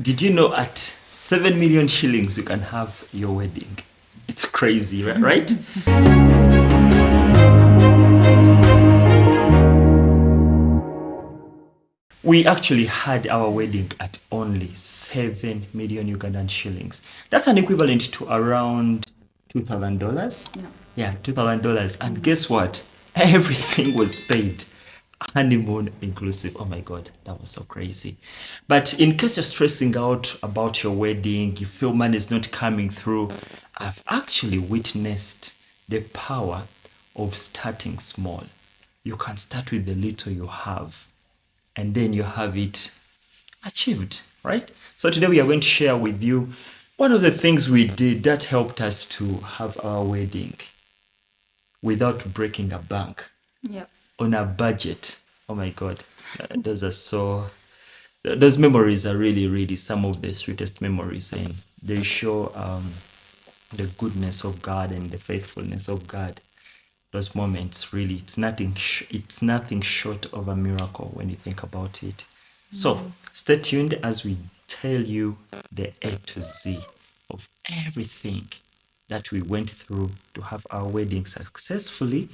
Did you know at 7 million shillings you can have your wedding? It's crazy, right? We actually had our wedding at only 7 million Ugandan shillings. That's an equivalent to around $2,000. Yeah, $2,000. And guess what? Everything was paid. Honeymoon inclusive. Oh my God, that was so crazy. But in case you're stressing out about your wedding, you feel money is not coming through, I've actually witnessed the power of starting small. You can start with the little you have, and then you have it achieved, right? So today we are going to share with you one of the things we did that helped us to have our wedding without breaking a bank. Yep. On a budget. Oh my God, those memories are really some of the sweetest memories, and they show the goodness of God and the faithfulness of God. Those moments, really, it's nothing short of a miracle when you think about it. So stay tuned as we tell you the A to Z of everything that we went through to have our wedding successfully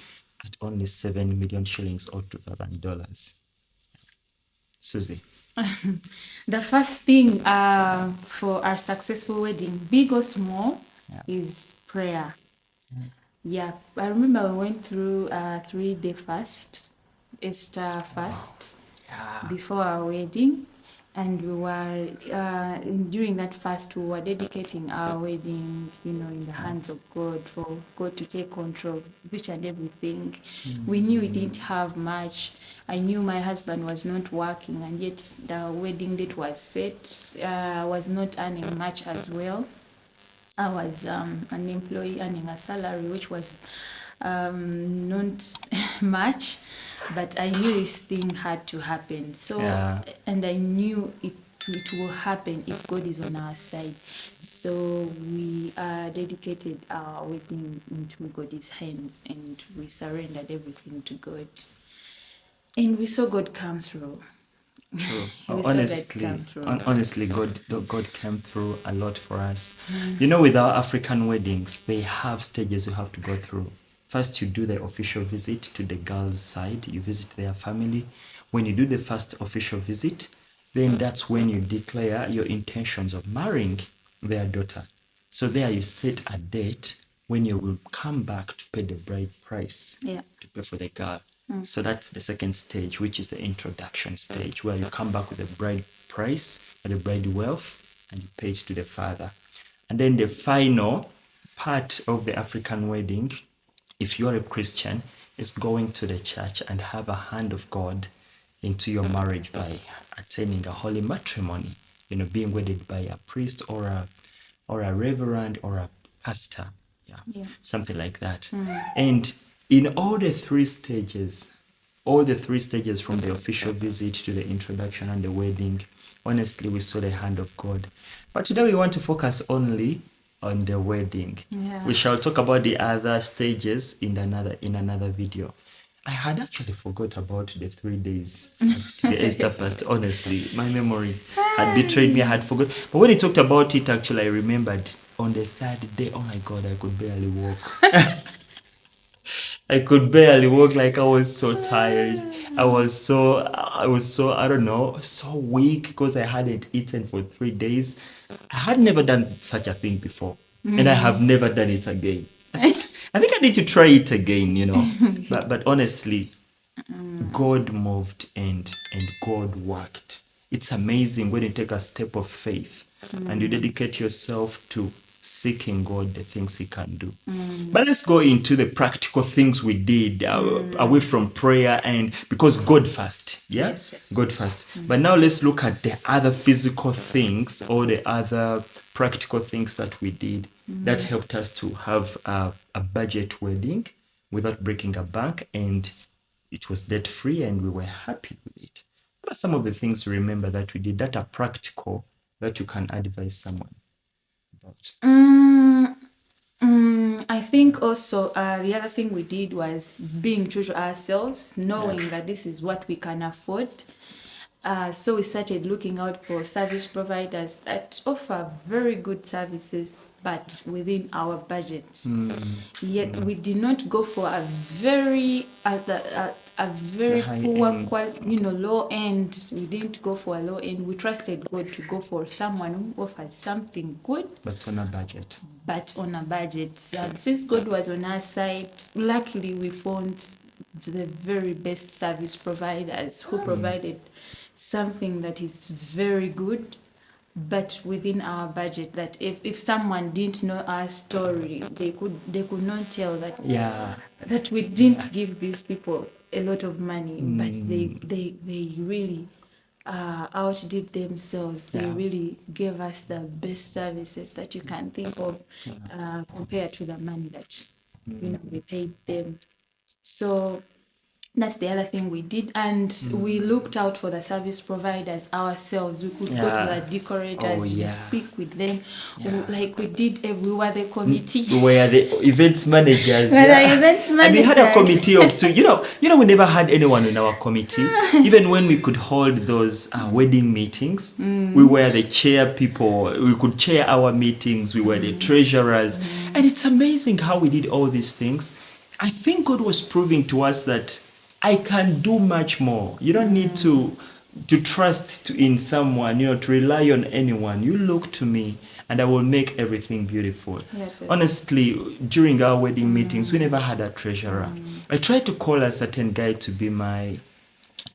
at only 7 million shillings or $2,000. Susie. The first thing for our successful wedding, big or small, is prayer. Yeah, I remember we went through a 3-day fast, Easter fast, before our wedding, and we were during that fast we were dedicating our wedding, in the hands of God, for God to take control of each and everything. We knew we didn't have much. I knew my husband was not working, and yet the wedding date was set. Was not earning much as well. I was an employee earning a salary which was not much, but I knew this thing had to happen. So, and I knew it will happen if God is on our side. So we dedicated our wedding into God's hands, and we surrendered everything to God. And we saw God come through. True. We saw God come through. Honestly, God came through a lot for us. With our African weddings, they have stages you have to go through. First, you do the official visit to the girl's side. You visit their family. When you do the first official visit, then that's when you declare your intentions of marrying their daughter. So there you set a date when you will come back to pay the bride price, to pay for the girl. So that's the second stage, which is the introduction stage, where you come back with the bride price or the bride wealth and you pay it to the father. And then the final part of the African wedding, if you're a Christian, is going to the church and have a hand of God into your marriage by attaining a holy matrimony, being wedded by a priest or a reverend or a pastor, something like that. And in all the three stages from the official visit to the introduction and the wedding, honestly, we saw the hand of God. But today we want to focus only on the wedding. We shall talk about the other stages in another video. I had actually forgot about the 3 days fast, the Easter fast. Honestly, my memory had betrayed me. I had forgot. But when he talked about it, actually, I remembered on the third day. Oh my God, I could barely walk. I could barely walk. Like, I was so tired. I was so, I don't know, so weak because I hadn't eaten for 3 days. I had never done such a thing before, and I have never done it again. I think I need to try it again, But honestly, God moved and God worked. It's amazing when you take a step of faith and you dedicate yourself to seeking God, the things He can do. But let's go into the practical things we did away from prayer, and because God first, Yes. God first. But now let's look at the other physical things or the other practical things that we did that helped us to have a budget wedding without breaking a bank, and it was debt free, and we were happy with it. What are some of the things you remember that we did that are practical that you can advise someone about? I think also the other thing we did was being true to ourselves, knowing that this is what we can afford. So we started looking out for service providers that offer very good services, but within our budget. Yet we did not go for a very a very high poor end. low end. We didn't go for a low end. We trusted God to go for someone who offered something good, But on a budget. but on a budget. And since God was on our side, luckily we found the very best service providers who provided something that is very good, but within our budget. That if someone didn't know our story, they could not tell that Yeah. that we didn't give these people a lot of money, but they really outdid themselves. They Yeah. really gave us the best services that you can think of, compared to the money that we paid them. So that's the other thing we did, and we looked out for the service providers ourselves. We could go to Yeah. the decorators, Oh, we yeah. speak with them, Yeah. like we did. We were the committee. We were the events managers. We're the events And we had a managers. committee of two. We never had anyone in our committee. Even when we could hold those wedding meetings, we were the chair people. We could chair our meetings. We were the treasurers. And it's amazing how we did all these things. I think God was proving to us that I can do much more. You don't need to trust in someone, to rely on anyone. You look to me and I will make everything beautiful. Yes. Honestly, during our wedding meetings, we never had a treasurer. I tried to call a certain guy to be my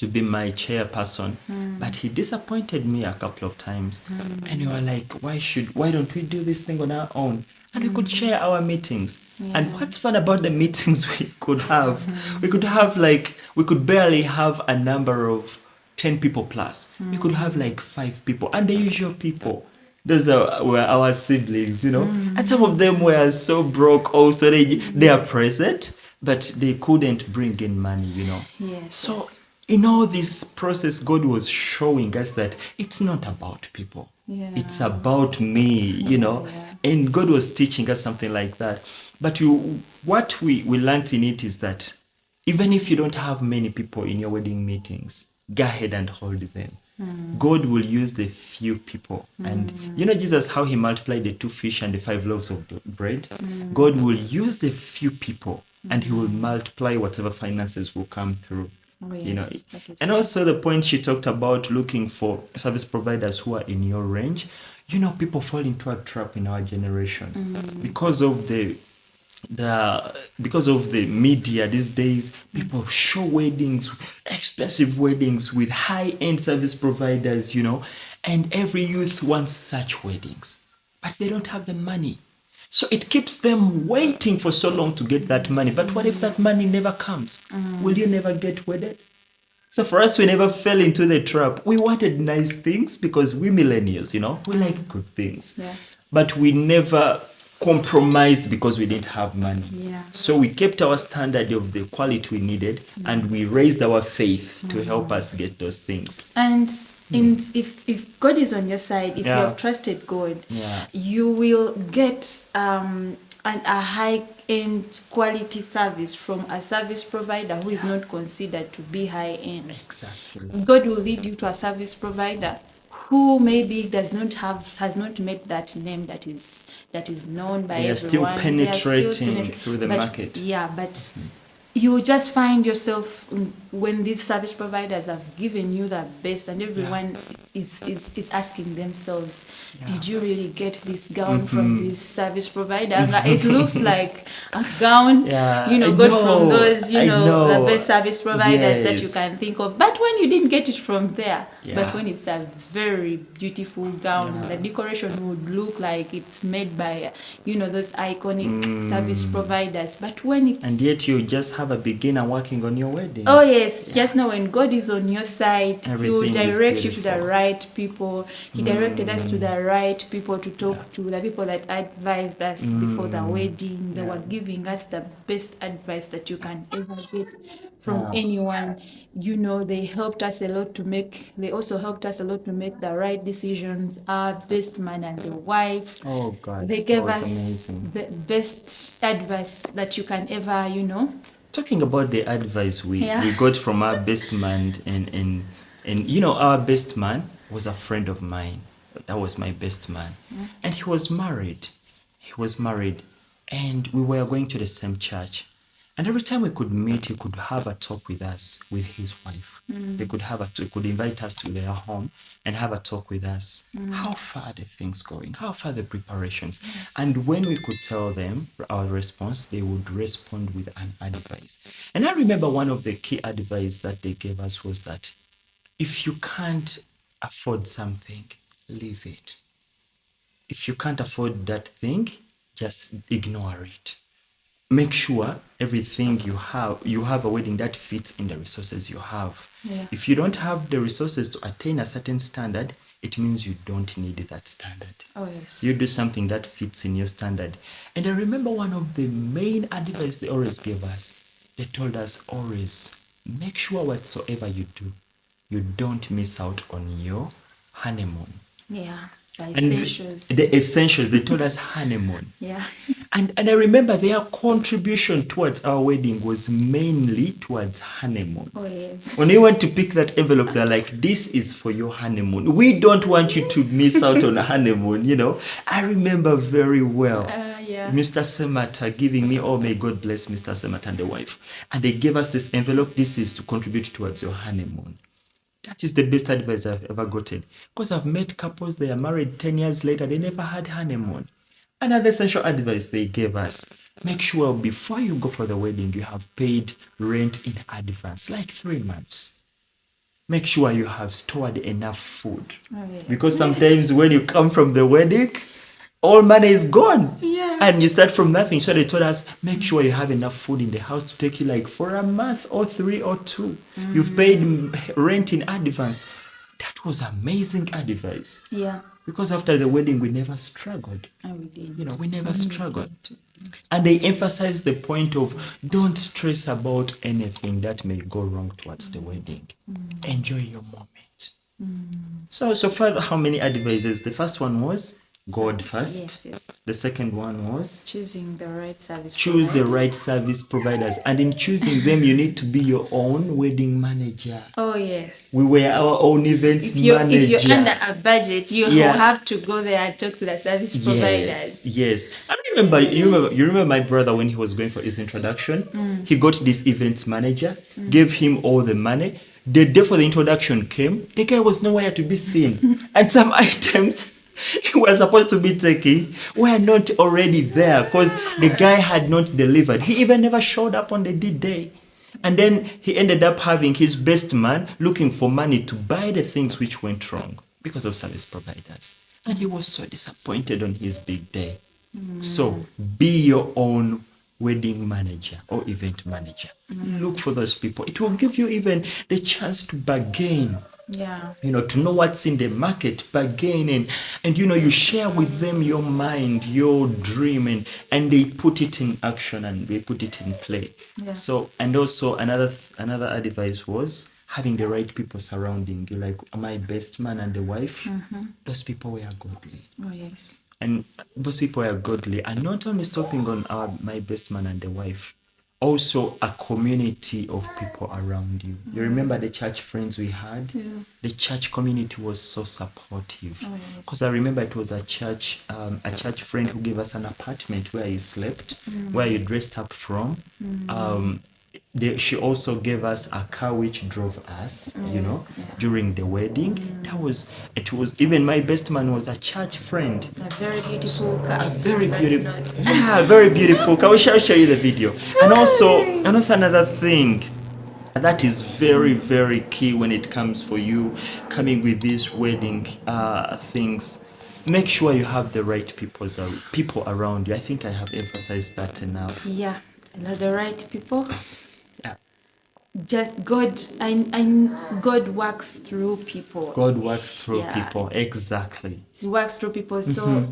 chairperson, but he disappointed me a couple of times. And we were like, why don't we do this thing on our own? And we could share our meetings. And what's fun about the meetings we could have, we could barely have a number of 10 people plus. We could have like 5 people, and the usual people. Those were our siblings, and some of them were so broke also. They are present, but they couldn't bring in money, Yes, So yes. in all this process, God was showing us that it's not about people. Yeah. It's about me, Yeah. And God was teaching us something like that. But what we learned in it is that even if you don't have many people in your wedding meetings, go ahead and hold them. God will use the few people. And Jesus, how he multiplied the 2 fish and the 5 loaves of bread. God will use the few people and he will multiply whatever finances will come through. Oh, yes. That is And also the point she talked about looking for service providers who are in your range. People fall into a trap in our generation because of the media these days. People show weddings, expensive weddings with high-end service providers, and every youth wants such weddings, but they don't have the money. So it keeps them waiting for so long to get that money. But what if that money never comes? Will you never get wedded? So for us, we never fell into the trap. We wanted nice things because we millennials, we like good things. Yeah. But we never compromised because we didn't have money. Yeah. So we kept our standard of the quality we needed, and we raised our faith to help us get those things. And if God is on your side, if you Yeah. have trusted God, Yeah. you will get a high-end quality service from a service provider who is not considered to be high-end. Exactly. God will lead you to a service provider who maybe has not made that name that is known by They are still everyone. penetrating through the but, market. Yeah, but you will just find yourself when these service providers have given you the best, and everyone is asking themselves, did you really get this gown from this service provider? It looks like a gown, Yeah, got from those, I know. the best service providers that you Yes. can think of. But when you didn't get it from there, Yeah. but when it's a very beautiful gown, the decoration would look like it's made by, those iconic service providers. But when it's And yet you just have a beginner working on your wedding. Oh yes, just know when God is on your side, He will Everything is direct you to the beautiful. right people. He directed us to the right people to talk to, the people that advised us before the wedding. They were giving us the best advice that you can ever get from Yeah. anyone. They helped us a lot they also helped us a lot to make the right decisions. Our best man and the wife. Oh God, They that gave was us amazing. the best advice that you can ever. Talking about the advice we Yeah. got from our best man And you know, our best man was a friend of mine. That was my best man. And he was married. He was married. And we were going to the same church. And every time we could meet, he could have a talk with us, with his wife. They could could invite us to their home and have a talk with us. How far are the things going? How far are the preparations? Yes. And when we could tell them our response, they would respond with an advice. And I remember one of the key advice that they gave us was that if you can't afford something, leave it. If you can't afford that thing, just ignore it. Make sure everything you have a wedding that fits in the resources you have. Yeah. If you don't have the resources to attain a certain standard, it means you don't need that standard. Oh, yes. You do something that fits in your standard. And I remember one of the main advice they always gave us. They told us always, make sure whatsoever you do, you don't miss out on your honeymoon. Yeah. The And essentials. the essentials, they told us honeymoon. Yeah. And I remember their contribution towards our wedding was mainly towards honeymoon. Oh, yes. When you went to pick that envelope, they're like, this is for your honeymoon. We don't want you to miss out on a honeymoon, you know. I remember very well Yeah. Mr. Semata giving me, oh, may God bless Mr. Semata and the wife. And they gave us this envelope. This is to contribute towards your honeymoon. That is the best advice I've ever gotten. Because I've met couples, they are married 10 years later, they never had honeymoon. Another essential advice they gave us, make sure before you go for the wedding, you have paid rent in advance, like 3 months. Make sure you have stored enough food. Oh, yeah. Because sometimes when you come from the wedding, all money is gone. Yeah. And you start from nothing. So they told us, make sure you have enough food in the house to take you like for a month or 3 or 2. You've paid rent in advance. That was amazing advice. Yeah. Because after the wedding, we never struggled. And we did. You know, we never struggled. And they emphasized the point of don't stress about anything that may go wrong towards the wedding. Enjoy your moment. So far, how many advices? The first one was God first. Yes, yes. The second one was Choosing the right service choose the provider. right service providers. And in choosing them, you need to be your own wedding manager. Oh, yes. We were our own events If manager. you're under a budget, you Yeah. have to go there and talk to the service providers. Yes. I remember. You remember my brother when he was going for his introduction. He got this events manager, gave him all the money. The day for the introduction came, the guy was nowhere to be seen, and some items he was supposed to be taking were not already there because the guy had not delivered. He even never showed up on the D-Day. And then he ended up having his best man looking for money to buy the things which went wrong because of service providers. And he was so disappointed on his big day. So be your own wedding manager or event manager. Look for those people. It will give you even the chance to bargain. Yeah. You know, to know what's in the market, bargain, and you know, you share with them your mind, your dream, and they put it in action and they put it in play. Yeah. So, and also another advice was having the right people surrounding you, like my best man and the wife. Those people were godly. Oh, yes. And those people are godly, and not only stopping on my best man and the wife, also a community of people around you. You remember the church friends we had? Yeah. The church community was so supportive. Oh, yes. Because I remember it was a church friend who gave us an apartment where you slept, where you dressed up from. She also gave us a car which drove us, you know, Yes, yeah. during the wedding. It was even my best man was a church friend. A very beautiful car. A very That's beautiful, not- yeah, very beautiful. Can we shall show you the video? And also another thing that is very, very key when it comes for you coming with these wedding things. Make sure you have the right people around you. I think I have emphasized that enough. Yeah. The right people. Yeah. Just God, God works through people. God works through Yeah. people. Exactly. He works through people. So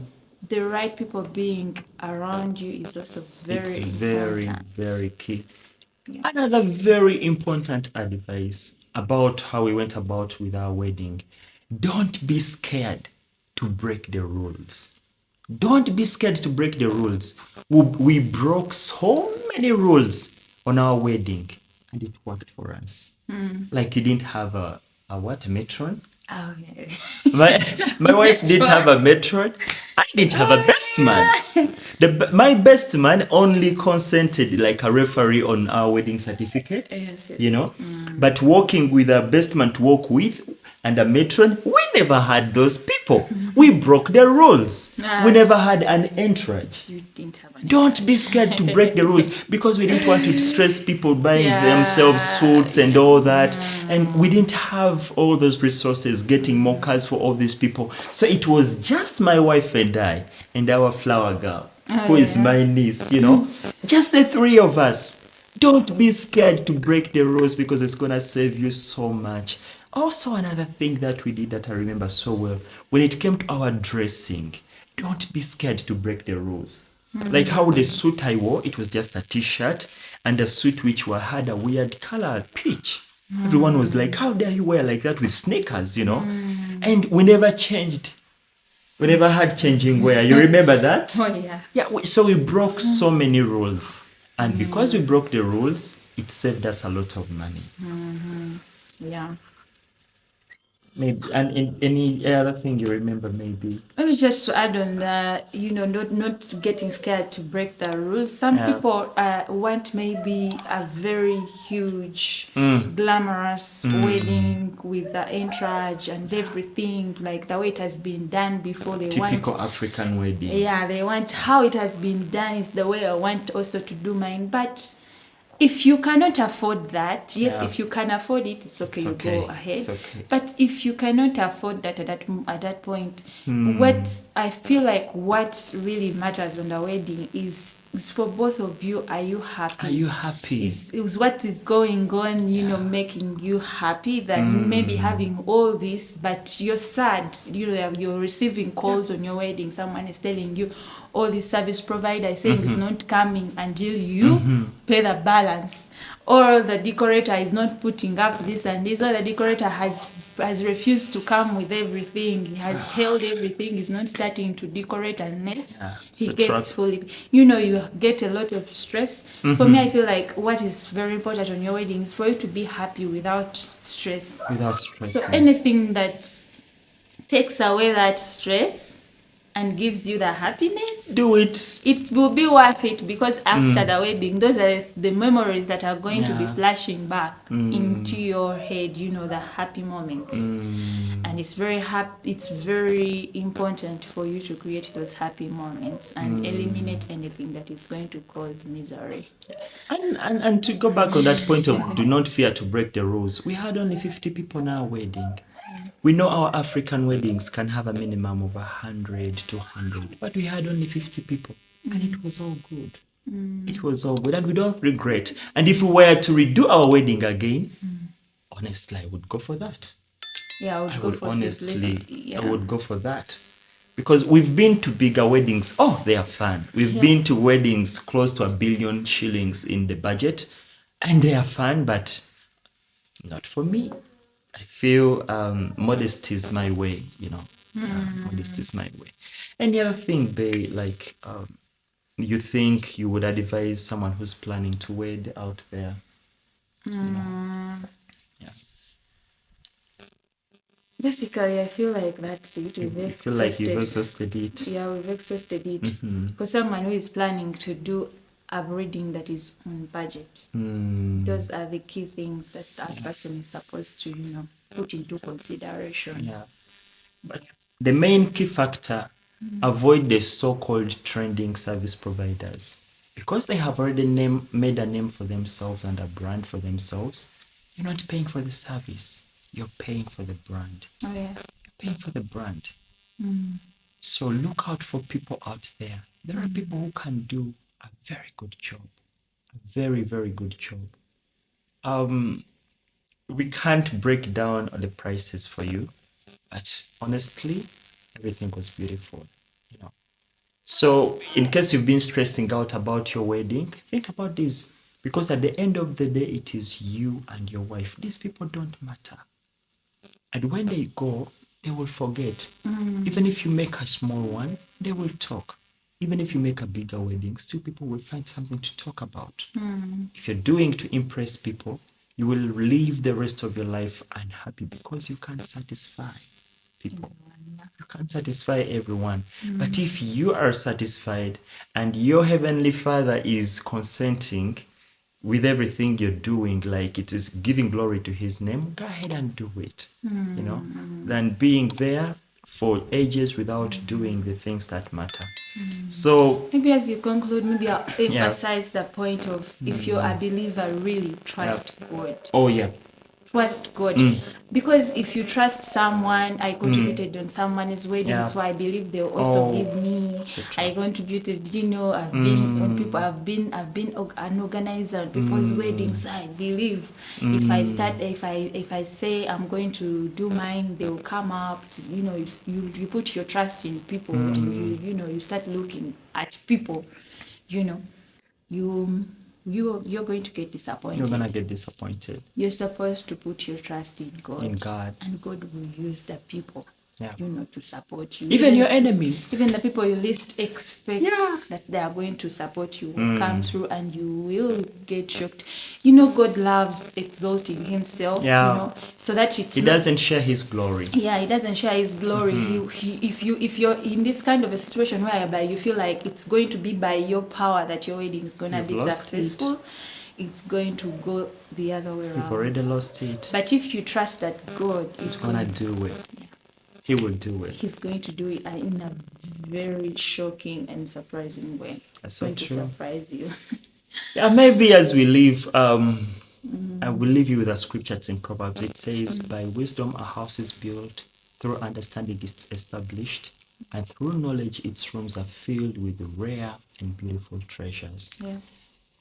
the right people being around you is also very It's important. very key. Yeah. Another very important advice about how we went about with our wedding. Don't be scared to break the rules. Don't be scared to break the rules. We broke so many rules on our wedding and it worked for us. Like you didn't have A what? A matron? Oh, yeah. My my wife didn't have a matron. I didn't have a best man. My best man only consented like a referee on our wedding certificates, Yes, you yes. know. But walking with a best man to walk with and a matron, we never had those people. We broke the rules. We never had an entourage. You didn't have any. Don't be scared to break the rules because we didn't want to stress people buying themselves suits and Yeah. all that. And we didn't have all those resources getting more cars for all these people. So it was just my wife and I and our flower girl, who is my niece, you know, just the three of us. Don't be scared to break the rules because it's going to save you so much. Also, another thing that we did that I remember so well, when it came to our dressing, don't be scared to break the rules. Like how the suit I wore, it was just a t-shirt and a suit which had a weird color, peach. Everyone was like, how dare you wear like that with sneakers, you know? And we never changed. We never had changing wear. You remember that? Oh, yeah. Yeah, so we broke so many rules. And because we broke the rules, it saved us a lot of money. Yeah. Maybe, and in any other thing you remember, maybe. Maybe just to add on that, not getting scared to break the rules. Some people want maybe a very huge, glamorous wedding with the entourage and everything, like the way it has been done before. They Typical want, African wedding. yeah, they want how it has been done is the way I want also to do mine. But if you cannot afford that, yes, if you can afford it, it's okay, It's you okay. go ahead. It's okay. But if you cannot afford that at that point, what I feel like what really matters on the wedding is for both of you. Are you happy? Are you happy? Is what is going on, making you happy than maybe having all this, but you're sad. You're receiving calls on your wedding. Someone is telling you, all this service provider is saying it's not coming until you pay the balance, or the decorator is not putting up this and this, or the decorator has refused to come with everything. He has held everything. He's not starting to decorate unless he gets fully. You get a lot of stress. For me, I feel like what is very important on your wedding is for you to be happy without stress. Without stress. So anything that takes away that stress and gives you the happiness, do it. It will be worth it, because after the wedding, those are the memories that are going to be flashing back into your head, the happy moments. And it's very important for you to create those happy moments and eliminate anything that is going to cause misery. And to go back on that point of do not fear to break the rules, we had only 50 people in our wedding. We know our African weddings can have a minimum of 100, 200, but we had only 50 people, and it was all good. It was all good, and we don't regret. And if we were to redo our wedding again, honestly, I would go for that. Yeah, I would go for simplicity. Yeah. I would go for that. Because we've been to bigger weddings. Oh, they are fun. We've been to weddings close to 1 billion shillings in the budget, and they are fun, but not for me. I feel modesty is my way, modesty is my way. Any other thing, Bay, like you think you would advise someone who's planning to wed out there? Yeah. Basically, I feel like that's it. You feel like you've exhausted it. Yeah, we've exhausted it. For someone who is planning to do a wedding that is on budget, those are the key things that that person is supposed to, put into consideration. Yeah. But the main key factor, avoid the so-called trending service providers. Because they have already made a name for themselves and a brand for themselves, you're not paying for the service. You're paying for the brand. Oh, yeah. You're paying for the brand. So look out for people out there. There are people who can do a very good job. A very, very good job. We can't break down all the prices for you, but honestly, everything was beautiful. So in case you've been stressing out about your wedding, think about this. Because at the end of the day, it is you and your wife. These people don't matter. And when they go, they will forget. Even if you make a small one, they will talk. Even if you make a bigger wedding, still people will find something to talk about. If you're doing to impress people, you will live the rest of your life unhappy because you can't satisfy people. You can't satisfy everyone. But if you are satisfied and your Heavenly Father is consenting with everything you're doing, like it is giving glory to His name, go ahead and do it. You know, than being there for ages without doing the things that matter. So, Maybe as you conclude, maybe I'll yeah. emphasize the point of if you're a believer, really trust God. Oh, yeah. Trust God. Because if you trust someone, I contributed on someone's wedding, Yeah. so I believe they'll also Oh, give me. so true. I contributed, you know, I've been on people, I've been an organizer on people's weddings. So I believe if I start, if I say I'm going to do mine, they will come up. You know, you put your trust in people, and you know, you start looking at people. You know, you're going to get disappointed. You're gonna get disappointed. You're supposed to put your trust in God. In God. And God will use the people, Yeah. you know, to support you. Even your enemies. Even the people you least expect Yeah. that they are going to support you will come through, and you will get shocked. You know, God loves exalting Himself, Yeah. you know, so that it's He doesn't share His glory. yeah, He doesn't share His glory. If you're in this kind of a situation whereby you feel like it's going to be by your power that your wedding is gonna You've be lost successful, it's going to go the other way You've around. already lost it. But if you trust that God He's is gonna do it. He will do it. He's going to do it in a very shocking and surprising way. That's It's so going to true. surprise you. Yeah, maybe as we leave, I will leave you with a scripture. It's in Proverbs. It says, "By wisdom a house is built, through understanding it's established, and through knowledge its rooms are filled with rare and beautiful treasures." Yeah.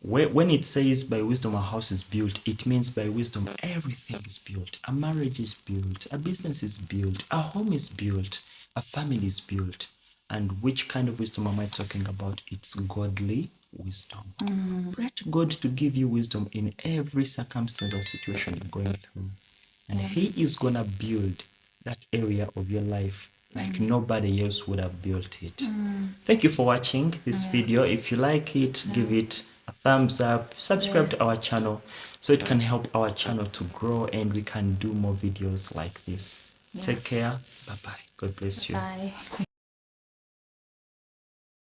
When it says by wisdom a house is built, it means by wisdom everything is built. A marriage is built, a business is built, a home is built, a family is built. And which kind of wisdom am I talking about? It's godly wisdom. Pray to God to give you wisdom in every circumstance or situation you're going through. And He is going to build that area of your life like nobody else would have built it. Thank you for watching this video. If you like it, give it a thumbs up, subscribe to our channel so it can help our channel to grow and we can do more videos like this. Take care. Bye-bye. God bless you. Bye.